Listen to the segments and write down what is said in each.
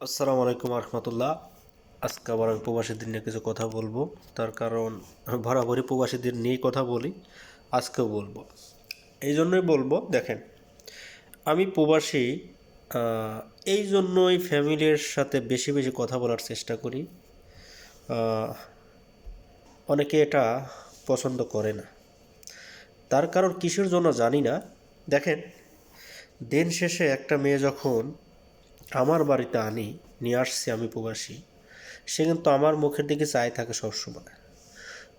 আসসালামু আলাইকুম রহমতুল্লাহ। আজকে আবার আমি প্রবাসীদের নিয়ে কিছু কথা বলবো। তার কারণ আমি বরাবরই প্রবাসীদের নিয়েই কথা বলি, আজকেও বলবো। এই জন্যই বলবো, দেখেন, আমি প্রবাসী, আহ, এই জন্যই ফ্যামিলির সাথে বেশি বেশি কথা বলার চেষ্টা করি। আহ, অনেকে এটা পছন্দ করে না, তার কারণ কিসের জন্য জানি না। দেখেন, দিন শেষে একটা মেয়ে যখন আমার বাড়িতে নিয়ে আসছি, আমি প্রবাসী, সে কিন্তু আমার মুখের দিকে চাই থাকে সবসময়।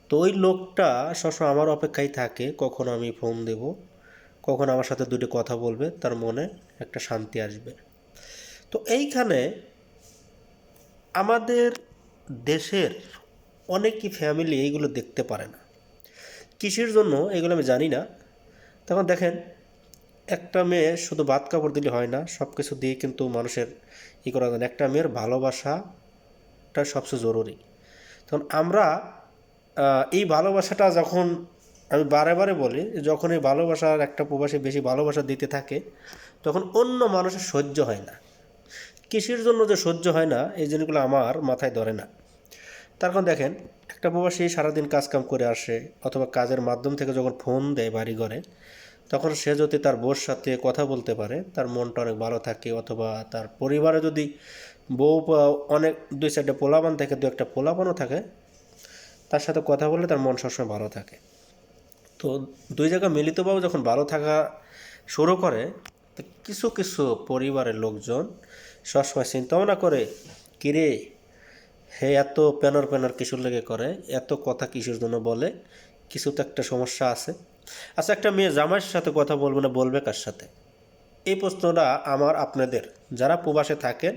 তো ওই লোকটা সবসময় আমার অপেক্ষায় থাকে, কখন আমি ফোন দেব, কখন আমার সাথে দুটি কথা বলবে, তার মনে একটা শান্তি আসবে। তো এইখানে আমাদের দেশের অনেকই ফ্যামিলি এইগুলো দেখতে পারে না। কিসের জন্য এগুলো আমি জানি না। তখন দেখেন, একটা মেয়ে শুধু ভাত কাপড় দিলে হয় না, সব কিছু দিয়ে কিন্তু মানুষের করা যায় না। একটা মেয়ের ভালোবাসাটা সবচেয়ে জরুরি। তখন আমরা এই ভালোবাসাটা যখন, আমি বারে বারে বলি, যখন এই ভালোবাসার একটা প্রবাসী বেশি ভালোবাসা দিতে থাকে, তখন অন্য মানুষের সহ্য হয় না। কিসের জন্য যে সহ্য হয় না, এই জিনিসগুলো আমার মাথায় ধরে না। তার কারণ দেখেন, একটা প্রবাসী সারাদিন কাজকাম করে আসে, অথবা কাজের মাধ্যম থেকে যখন ফোন দেয় বাড়ি ঘরে, তখন সে যদি তার বউর সাথে কথা বলতে পারে, তার মনটা অনেক ভালো থাকে। অথবা তার পরিবারে যদি বউ অনেক দুই চারটে পোলাপান থাকে, দু একটা পোলাপানও থাকে, তার সাথে কথা বললে তার মন সবসময় ভালো থাকে। তো দুই জায়গা মিলিতভাবে যখন ভালো থাকা শুরু করে, তো কিছু কিছু পরিবারের লোকজন সবসময় চিন্তা ভাবনা করে, কিরে, হে এত প্যানর প্যানর কিসুর লেগে করে, এত কথা কিসের জন্য বলে, কিছু তো একটা সমস্যা আছে। আচ্ছা, একটা মেয়ে জামাইয়ের সাথে কথা বলবে না, বলবে কার সাথে? এই প্রশ্নটা আমার আপনাদের, যারা প্রবাসে থাকেন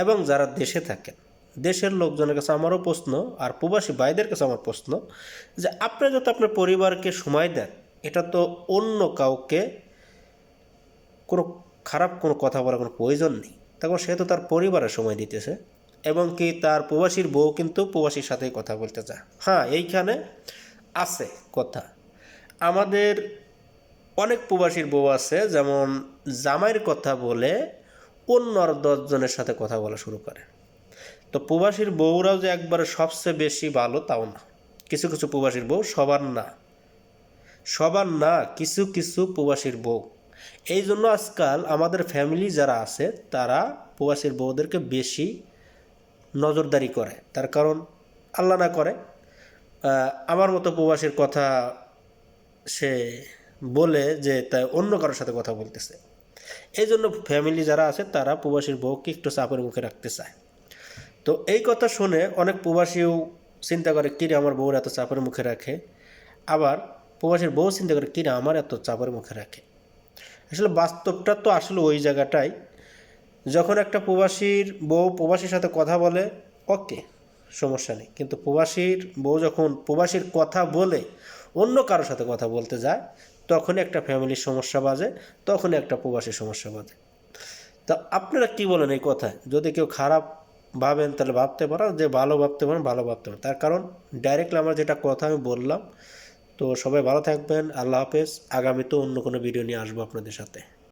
এবং যারা দেশে থাকেন, দেশের লোকজনের কাছে আমারও প্রশ্ন, আর প্রবাসী ভাইদের কাছে আমার প্রশ্ন, যে আপনি যত আপনার পরিবারকে সময় দেন, এটা তো অন্য কাউকে কোনো খারাপ কোনো কথা বলার কোনো প্রয়োজন নেই। তখন সে তো তার পরিবারের সময় দিতেছে, এবং কি তার প্রবাসীর বউ কিন্তু প্রবাসীর সাথেই কথা বলতে চায়। হ্যাঁ, এইখানে আছে কথা। আমাদের অনেক প্রবাসীর বউ আছে, যেমন জামাইয়ের কথা বলে অন্য আর 10 জনের সাথে কথা বলা শুরু করে। তো প্রবাসীর বউরাও যে একবারে সবচেয়ে বেশি ভালো তাও না। কিছু কিছু প্রবাসীর বউ, সবার না, সবার না, কিছু কিছু প্রবাসীর বউ। এই জন্য আজকাল আমাদের ফ্যামিলি যারা আছে, তারা প্রবাসীর বউদেরকে বেশি নজরদারি করে। তার কারণ, আল্লাহ না করে আমার মতো প্রবাসীর কথা সে বলে যে তাই অন্য কারোর সাথে কথা বলতেছে। এই জন্য ফ্যামিলি যারা আছে, তারা প্রবাসীর বউকে একটু চাপের মুখে রাখতে চায়। তো এই কথা শুনে অনেক প্রবাসীও চিন্তা করে, কিরে আমার বউর এত চাপের মুখে রাখে। আবার প্রবাসীর বউ চিন্তা করে, কিরে আমার এত চাপের মুখে রাখে। আসলে বাস্তবটা তো আসলে ওই জায়গাটাই, যখন একটা প্রবাসীর বউ প্রবাসীর সাথে কথা বলে, ওকে, সমস্যা নেই। কিন্তু প্রবাসীর বউ যখন প্রবাসীর কথা বলে অন্য কারোর সাথে কথা বলতে যায়, তখনই একটা ফ্যামিলির সমস্যা বাজে, তখনই একটা প্রবাসীর সমস্যা বাজে। তা আপনারা কি বলেন এই কথায়? যদি কেউ খারাপ ভাবেন, তাহলে ভাবতে পারেন, যে ভালো ভাবতে পারেন, ভালো ভাবতে পারেন। তার কারণ ডাইরেক্টলি আমার যেটা কথা আমি বললাম। তো সবাই ভালো থাকবেন, আল্লাহ হাফেজ। আগামীতে অন্য কোনো ভিডিও নিয়ে আসবো আপনাদের সাথে।